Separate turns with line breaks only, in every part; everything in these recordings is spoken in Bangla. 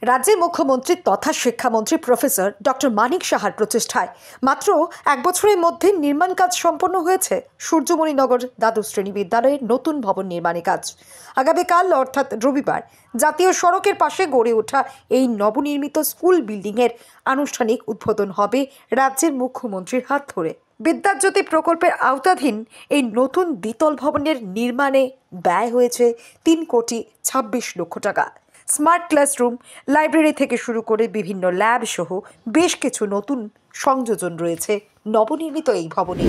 রাজ্যের মুখ্যমন্ত্রী তথা শিক্ষামন্ত্রী প্রফেসর ডক্টর মানিক সাহার প্রচেষ্টায় মাত্র এক বছরের মধ্যে নির্মাণ কাজ সম্পন্ন হয়েছে সূর্যমণিনগর দ্বাদশ শ্রেণী বিদ্যালয়ের নতুন ভবন নির্মাণের কাজ। আগামীকাল অর্থাৎ রবিবার জাতীয় সড়কের পাশে গড়ে ওঠা এই নবনির্মিত স্কুল বিল্ডিংয়ের আনুষ্ঠানিক উদ্বোধন হবে রাজ্যের মুখ্যমন্ত্রীর হাত ধরে। বিদ্যাজ্যোতি প্রকল্পের আওতাধীন এই নতুন দ্বিতল ভবনের নির্মাণে ব্যয় হয়েছে 3,26 লক্ষ টাকা। স্মার্ট ক্লাসরুম, লাইব্রেরি থেকে শুরু করে বিভিন্ন ল্যাব সহ বেশ কিছু নতুন সংযোজন রয়েছে নবনির্মিত এই ভবনে।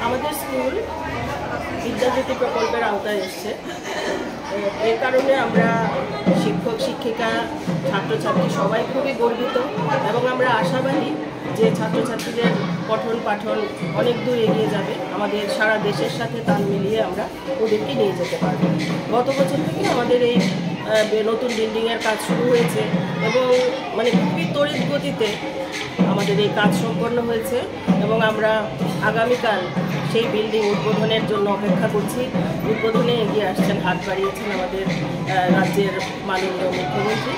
আমাদের স্কুল বিদ্যাজ্যোতি প্রকল্পের আওতায় এসছে। এর কারণে আমরা শিক্ষক শিক্ষিকা ছাত্রছাত্রী সবাই খুবই গর্বিত এবং আমরা আশাবাদী যে ছাত্রছাত্রীদের পঠন পাঠন অনেক দূর এগিয়ে যাবে। আমাদের সারা দেশের সাথে তাল মিলিয়ে আমরা ওদেরকে নিয়ে যেতে পারব। গত বছর থেকে আমাদের এই নতুন বিল্ডিংয়ের কাজ শুরু হয়েছে এবং খুবই তড়িৎ গতিতে আমাদের এই কাজ সম্পন্ন হয়েছে এবং আমরা আগামীকাল সেই বিল্ডিং উদ্বোধনের জন্য অপেক্ষা করছি। উদ্বোধনে এগিয়ে আসছেন, হাত বাড়িয়েছেন আমাদের রাজ্যের মাননীয় মুখ্যমন্ত্রী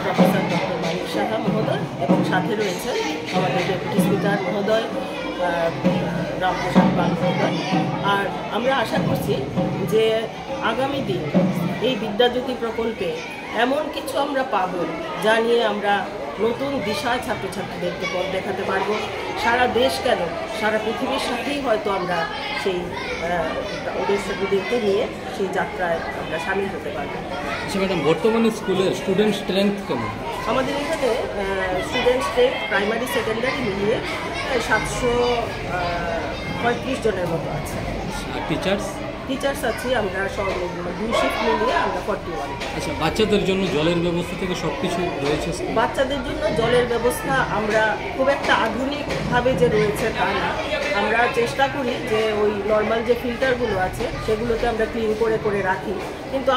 প্রফেসর ডক্টর মানিক সাহা মহোদয় এবং সাথে রয়েছেন আমাদের ডেপুটি স্পিকার মহোদয় রামপ্রসাদ পাল মহোদয়। আর আমরা আশা করছি যে আগামী দিন এই বিদ্যাজ্যোতি প্রকল্পে এমন কিছু আমরা পাব যা নিয়ে আমরা নতুন দিশায় ছাত্রছাত্রীদেরকে পথ দেখাতে পারবো। সারা দেশ কেন, সারা পৃথিবীর সাথেই হয়তো আমরা সেই ওদেরকে নিয়ে সেই যাত্রায় আমরা সামিল হতে পারবো।
আচ্ছা ম্যাডাম, বর্তমানে স্কুলের স্টুডেন্ট স্ট্রেংথ কেমন?
আমাদের এখানে স্টুডেন্ট স্ট্রেংথ প্রাইমারি সেকেন্ডারি মিলিয়ে 735 জনের মতো আছে।
আর টিচার্স
আছি আমরা সব 2 শিফট মিলিয়ে আমরা 41।
আচ্ছা, বাচ্চাদের জন্য জলের ব্যবস্থা থেকে সব কিছু রয়েছে?
বাচ্চাদের জন্য জলের ব্যবস্থা আমরা খুব একটা আধুনিকভাবে যে রয়েছে তা না। আমরা চেষ্টা করি যে ওই নর্মাল যে ফিল্টারগুলো আছে সেগুলোকে আমরা ক্লিন করে রাখি, কিন্তু আমরা